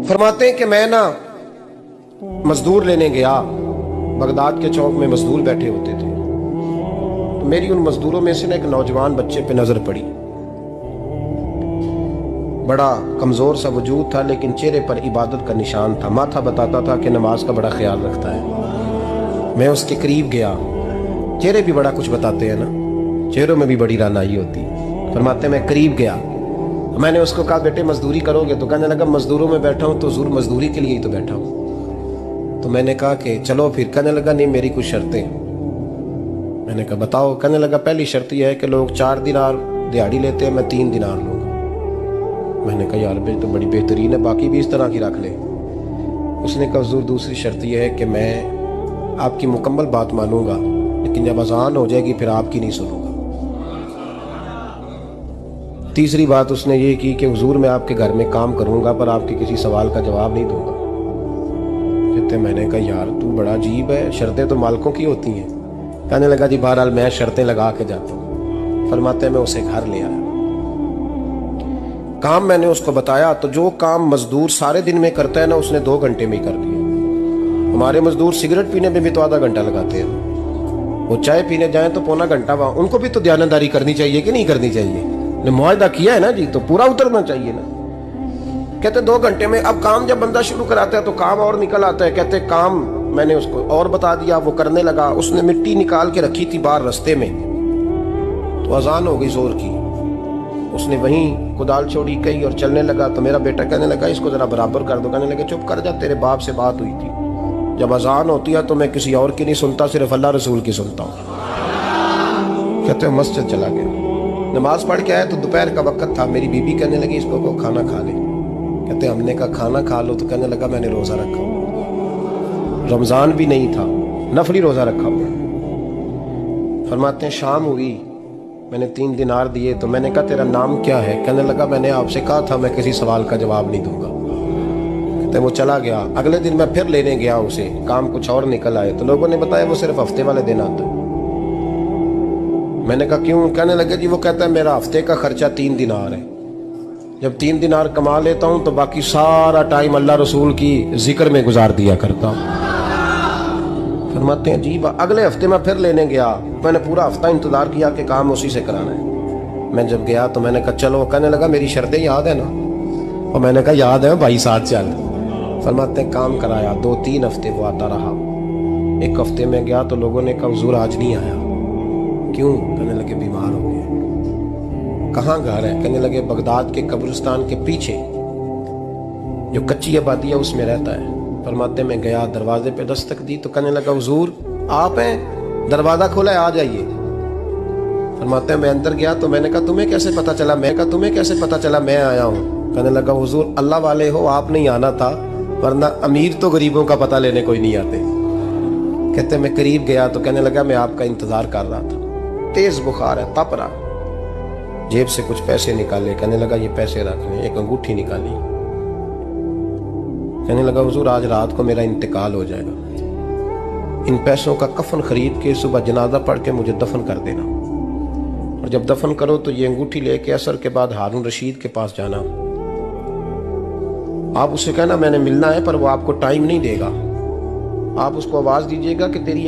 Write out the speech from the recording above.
फरमाते हैं कि मैं ना मजदूर लेने गया, बगदाद के चौक में मजदूर बैठे होते थे। तो मेरी उन मजदूरों में से ना एक नौजवान बच्चे पे नजर पड़ी। बड़ा कमजोर सा वजूद था, लेकिन चेहरे पर इबादत का निशान था। माथा बताता था कि नमाज का बड़ा ख्याल रखता है। मैं उसके करीब गया। चेहरे भी बड़ा कुछ बताते हैं ना, चेहरों में भी बड़ी रानाई होती है। फरमाते मैं करीब गया, मैंने उसको कहा बेटे मजदूरी करोगे? तो कहने लगा मजदूरों में बैठा हूँ तो जरूर मजदूरी के लिए ही तो बैठा हूँ। तो मैंने कहा कि चलो फिर। कहने लगा नहीं, मेरी कुछ शर्तें। मैंने कहा बताओ। कहने लगा पहली शर्त यह है कि लोग 4 दिनार दिहाड़ी लेते हैं, मैं 3 दिनार लूँगा। मैंने कहा यार भाई तो बड़ी बेहतरीन है, बाकी भी इस तरह की रख ले। उसने कहा हुजूर दूसरी शर्त यह है कि मैं आपकी मुकम्मल बात मानूंगा, लेकिन जब अजान हो जाएगी फिर आपकी नहीं सुनूंगा। तीसरी बात उसने ये की कि हुजूर मैं आपके घर में काम करूंगा पर आपके किसी सवाल का जवाब नहीं दूंगा। कहते मैंने कहा यार तू बड़ा अजीब है, शर्तें तो मालिकों की होती हैं। कहने लगा जी बहरहाल मैं शर्तें लगा के जाता हूँ। फरमाते मैं उसे घर ले आया। काम मैंने उसको बताया तो जो काम मजदूर सारे दिन में करता है ना, उसने 2 घंटे में ही कर दिया। हमारे मजदूर सिगरेट पीने में भी तो आधा घंटा लगाते हैं, वो चाय पीने जाएं तो पौना घंटा। वहां उनको भी तो दयानतदारी करनी चाहिए कि नहीं करनी चाहिए? ने मुआहदा किया है ना जी, तो पूरा उतरना चाहिए ना। कहते 2 घंटे में। अब काम जब बंदा शुरू कराता है तो काम और निकल आता है। कहते काम मैंने उसको और बता दिया, वो करने लगा। उसने मिट्टी निकाल के रखी थी बाहर रास्ते में, तो अजान हो गई जोर की। उसने वहीं कुदाल छोड़ी कही और चलने लगा। तो मेरा बेटा कहने लगा इसको जरा बराबर कर दो। कहने लगा चुप कर जा, तेरे बाप से बात हुई थी, जब अजान होती है तो मैं किसी और की नहीं सुनता, सिर्फ अल्लाह रसूल की सुनता हूँ। कहते मस्जिद चला गया, नमाज पढ़ के आया तो दोपहर का वक्त था। मेरी बीबी कहने लगी इसको को खाना खा ले। कहते हमने कहा खाना खा लो। तो कहने लगा मैंने रोजा रखा हुआ, रमजान भी नहीं था, नफली रोजा रखा हुआ। फरमाते हैं शाम हुई, मैंने 3 दिनार दिए। तो मैंने कहा तेरा नाम क्या है? कहने लगा मैंने आपसे कहा था मैं किसी सवाल का जवाब नहीं दूंगा। कहते वो चला गया। अगले दिन मैं फिर लेने गया उसे, काम कुछ और निकल आए। तो लोगों ने बताया वो सिर्फ हफ्ते वाले दिन आता है। मैंने कहा क्यों? कहने लगे जी वो कहता है मेरा हफ्ते का खर्चा 3 दिनार है, जब 3 दिनार कमा लेता हूं तो बाकी सारा टाइम अल्लाह रसूल की जिक्र में गुजार दिया करता हूं। फरमाते हैं जी अगले हफ्ते मैं फिर लेने गया। मैंने पूरा हफ्ता इंतजार किया कि काम उसी से कराना है। मैं जब गया तो मैंने कहा चलो। कहने लगा मेरी शर्तें याद है ना? और मैंने कहा याद है भाई, साथ चल। फरमाते हैं काम कराया। 2-3 हफ्ते वो आता रहा। एक हफ्ते में गया तो लोगों ने कहा हुजूर आज नहीं आया। क्यों? कहने लगे बीमार हो गए। कहाँ घर है? कहने लगे बगदाद के कब्रिस्तान के पीछे जो कच्ची आबादी है उसमें रहता है। फरमाते मैं गया, दरवाजे पे दस्तक दी तो कहने लगा हुजूर आप हैं? दरवाजा खोला है, आ जाइए। फरमाते मैं अंदर गया तो मैंने कहा तुम्हें कैसे पता चला? मैं कहा तुम्हें कैसे पता चला मैं आया हूँ? कहने लगा हुजूर अल्लाह वाले हो, आप नहीं आना था, वरना अमीर तो गरीबों का पता लेने कोई नहीं आते। कहते मैं करीब गया तो कहने लगा मैं आपका इंतजार कर रहा था, तेज बुखार है, तप रहा। जेब से कुछ पैसे निकाले। कहने लगा ये पैसे रख लें। एक अंगूठी निकाली। कहने लगा हुजूर आज रात को मेरा इंतकाल हो जाएगा, इन पैसों का कफन खरीद के सुबह जनाजा पढ़ के मुझे दफन कर देना, और जब दफन करो तो ये अंगूठी लेके असर के बाद हारून रशीद के पास जाना। आप उसे कहना मैंने मिलना है, पर वो आपको टाइम नहीं देगा। आप उसको आवाज दीजिएगा कि तेरी